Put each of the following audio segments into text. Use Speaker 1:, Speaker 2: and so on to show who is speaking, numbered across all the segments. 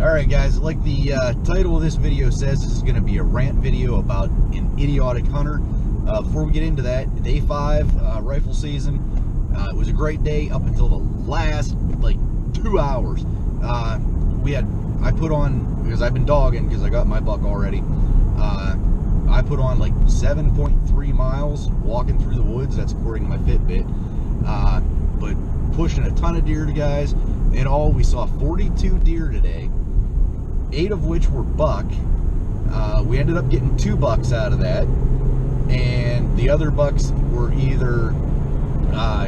Speaker 1: Alright guys, like the title of this video says, this is going to be a rant video about an idiotic hunter. Before we get into that, day 5, rifle season. It was a great day up until the last, like, 2 hours. I put on, because I've been dogging, because I got my buck already, I put on like 7.3 miles walking through the woods. That's according to my Fitbit. But pushing a ton of deer to guys. In all, we saw 42 deer today, 8 of which were buck. We ended up getting 2 bucks out of that, and the other bucks were either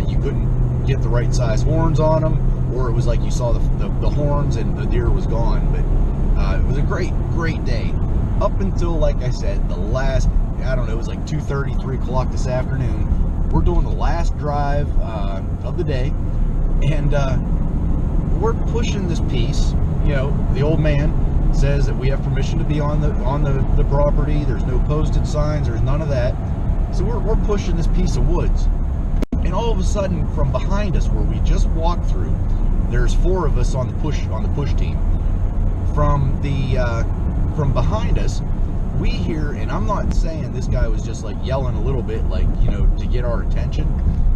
Speaker 1: you couldn't get the right size horns on them, or it was like you saw the horns and the deer was gone. But it was a great day up until, like I said, the last, I don't know, it was like 2:30, 3 o'clock this afternoon. We're doing the last drive of the day, and we're pushing this piece. You know, the old man says that we have permission to be on the property. There's no posted signs. There's none of that. So we're pushing this piece of woods, and all of a sudden, from behind us, where we just walked through, there's 4 of us on the push team. From behind us, we hear, and I'm not saying this guy was just like yelling a little bit, like, you know, to get our attention.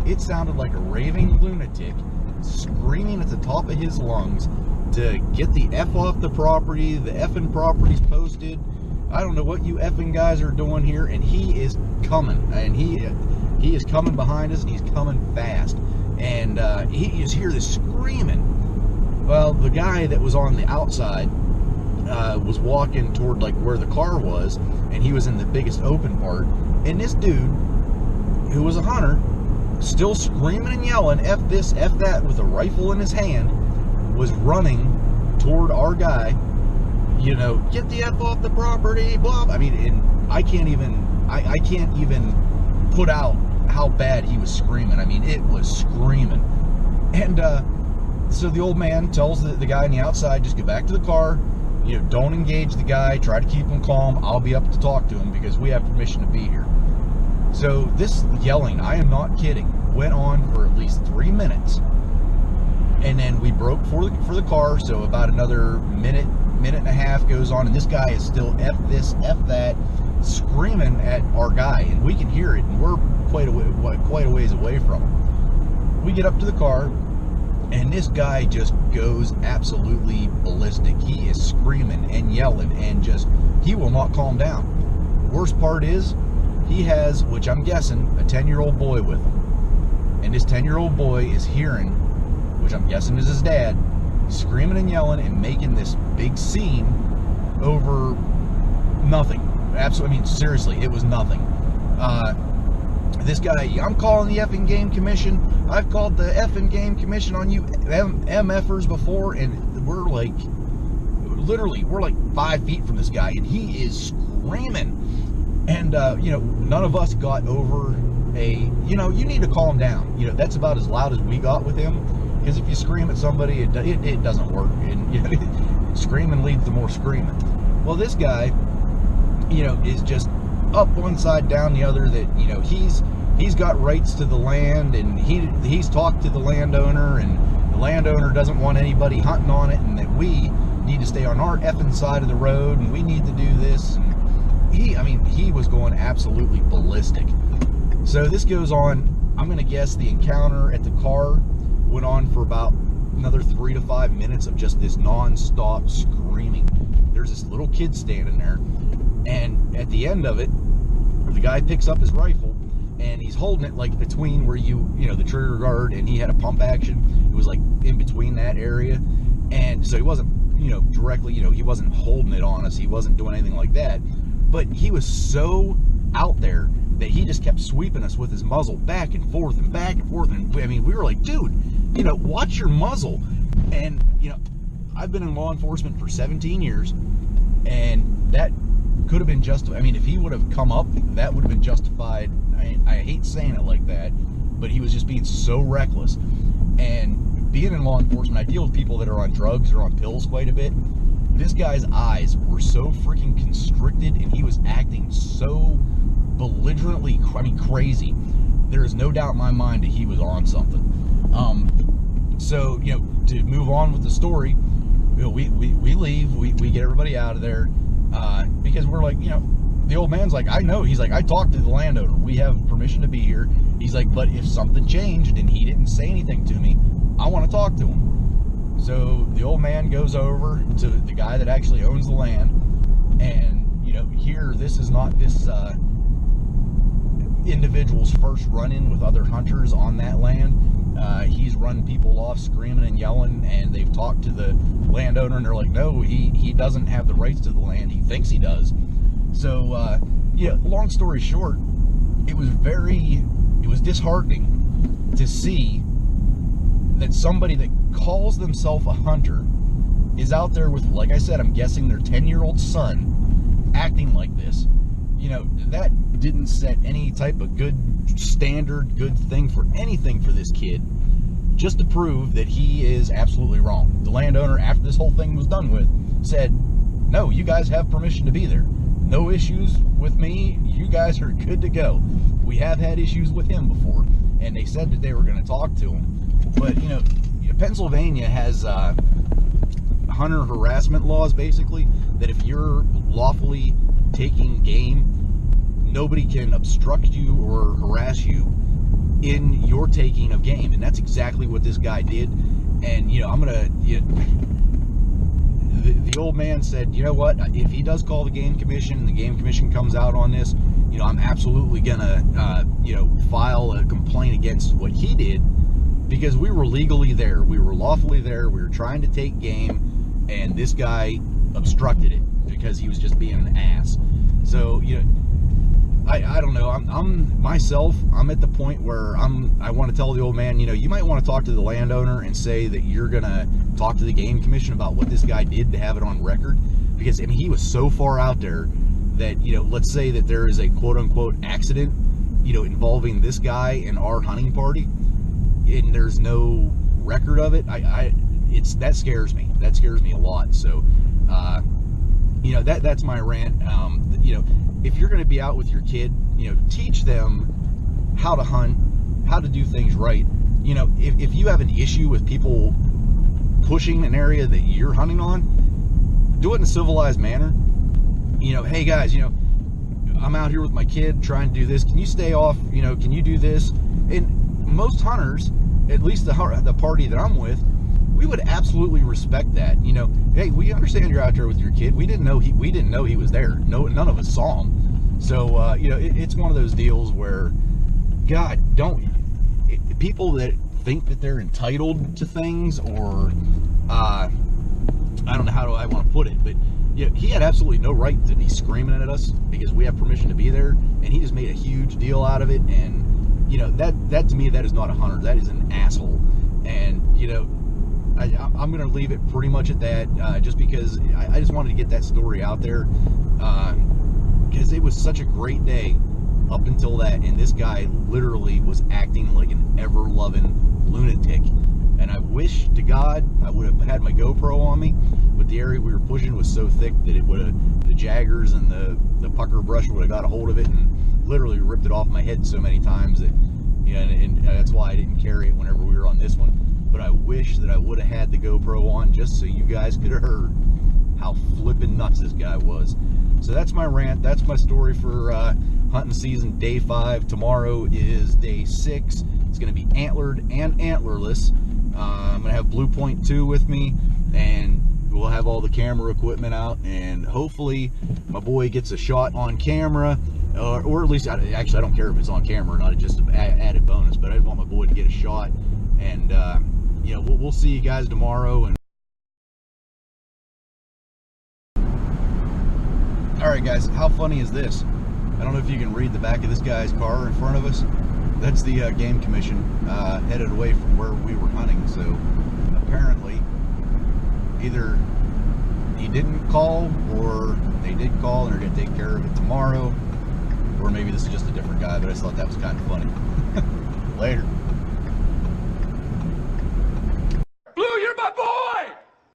Speaker 1: It sounded like a raving lunatic screaming at the top of his lungs to get the F off the property. The effing property's posted. I don't know what you effing guys are doing here, and he is coming, and he is coming behind us, and he's coming fast, and he is hear this screaming. Well, the guy that was on the outside was walking toward like where the car was, and he was in the biggest open part, and this dude, who was a hunter, still screaming and yelling F this, F that, with a rifle in his hand, was running toward our guy. You know, get the F off the property, blah. I mean, and I can't even put out how bad he was screaming. I mean, it was screaming. And so the old man tells the guy on the outside, just get back to the car. You know, don't engage the guy. Try to keep him calm. I'll be up to talk to him because we have permission to be here. So this yelling, I am not kidding, went on for at least 3 minutes. And then we broke for the car, so about another minute and a half goes on, and this guy is still F this, F that, screaming at our guy, and we can hear it, and we're quite a ways away from him. We get up to the car, and this guy just goes absolutely ballistic. He is screaming and yelling, and just, he will not calm down. Worst part is, he has, which I'm guessing, a 10-year-old boy with him. And this 10-year-old boy is hearing, which I'm guessing is his dad, screaming and yelling and making this big scene over nothing. Absolutely, I mean, seriously, it was nothing. This guy, I'm calling the effing game commission. I've called the effing game commission on you MFers before, and we're like, literally, we're like 5 feet from this guy, and he is screaming. And, you know, none of us got over you know, you need to calm down. You know, that's about as loud as we got with him. Because if you scream at somebody, it doesn't work. And, you know, screaming leads to more screaming. Well, this guy, you know, is just up one side, down the other. That, you know, he's got rights to the land, and he's talked to the landowner, and the landowner doesn't want anybody hunting on it, and that we need to stay on our effing side of the road, and we need to do this. And he was going absolutely ballistic. So this goes on. I'm gonna guess the encounter at the car went on for about another 3 to 5 minutes of just this non-stop screaming. There's this little kid standing there, and at the end of it, the guy picks up his rifle, and he's holding it like between where you know, the trigger guard, and he had a pump action. It was like in between that area, and so he wasn't, you know, directly, you know, he wasn't holding it on us. He wasn't doing anything like that, but he was so out there that he just kept sweeping us with his muzzle back and forth and back and forth. And I mean, we were like, dude, you know, watch your muzzle. And, you know, I've been in law enforcement for 17 years, and that could have been justified. I mean, if he would have come up, that would have been justified. I hate saying it like that, but he was just being so reckless. And being in law enforcement, I deal with people that are on drugs or on pills quite a bit. This guy's eyes were so freaking constricted, and he was acting so belligerently, I mean, crazy. There is no doubt in my mind that he was on something. So, to move on with the story, we leave, we get everybody out of there, because we're like, the old man's like, I know. He's like, I talked to the landowner. We have permission to be here. He's like, but if something changed and he didn't say anything to me, I want to talk to him. So the old man goes over to the guy that actually owns the land, and here, this is not this individual's first run-in with other hunters on that land. He's run people off screaming and yelling, and they've talked to the landowner, and they're like, no, he doesn't have the rights to the land. He thinks he does. So, long story short, it was disheartening to see that somebody that calls themselves a hunter is out there with, like I said, I'm guessing their 10-year-old son acting like this. That didn't set any type of good standard, good thing for anything for this kid, just to prove that he is absolutely wrong. The landowner, after this whole thing was done with, said, no, you guys have permission to be there. No issues with me. You guys are good to go. We have had issues with him before, and they said that they were going to talk to him. But, Pennsylvania has hunter harassment laws, basically, that if you're lawfully taking game, nobody can obstruct you or harass you in your taking of game. And that's exactly what this guy did. And, I'm going to... The old man said, you know what, if he does call the game commission and the game commission comes out on this, I'm absolutely gonna file a complaint against what he did, because we were legally there, we were lawfully there, we were trying to take game, and this guy obstructed it because he was just being an ass. So I don't know. I'm at the point where I want to tell the old man, you might want to talk to the landowner and say that you're gonna talk to the game commission about what this guy did, to have it on record, because he was so far out there that let's say that there is a quote unquote accident involving this guy and our hunting party, and there's no record of it. That scares me. That scares me a lot. So that's my rant. If you're going to be out with your kid, teach them how to hunt, how to do things right. If you have an issue with people pushing an area that you're hunting on, do it in a civilized manner. Hey guys, I'm out here with my kid trying to do this. Can you stay off? Can you do this? And most hunters, at least the party that I'm with, we would absolutely respect that. Hey, we understand you're out there with your kid. We didn't know he was there. No, none of us saw him. So it's one of those deals where, God, people that think that they're entitled to things, or I don't know how I want to put it, but he had absolutely no right to be screaming at us because we have permission to be there, and he just made a huge deal out of it. And that to me, that is not a hunter. That is an asshole. And I'm going to leave it pretty much at that, just because I just wanted to get that story out there, because it was such a great day up until that, and this guy literally was acting like an ever-loving lunatic. And I wish to God I would have had my GoPro on me, but the area we were pushing was so thick that the jaggers and the pucker brush would have got a hold of it and literally ripped it off my head so many times that, and that's why I didn't carry it whenever we were on this one. But I wish that I would have had the GoPro on, just so you guys could have heard how flippin' nuts this guy was. So that's my rant. That's my story for hunting season day 5. Tomorrow is day 6. It's going to be antlered and antlerless. I'm going to have Blue Point 2 with me, and we'll have all the camera equipment out, and hopefully my boy gets a shot on camera, or at least, actually I don't care if it's on camera or not, it's just an added bonus, but I just want my boy to get a shot. And we'll see you guys tomorrow. And all right guys, how funny is this? I don't know if you can read the back of this guy's car in front of us. That's the game commission headed away from where we were hunting. So apparently either he didn't call, or they did call and they're going to take care of it tomorrow, or maybe this is just a different guy, but I just thought that was kind of funny. Later.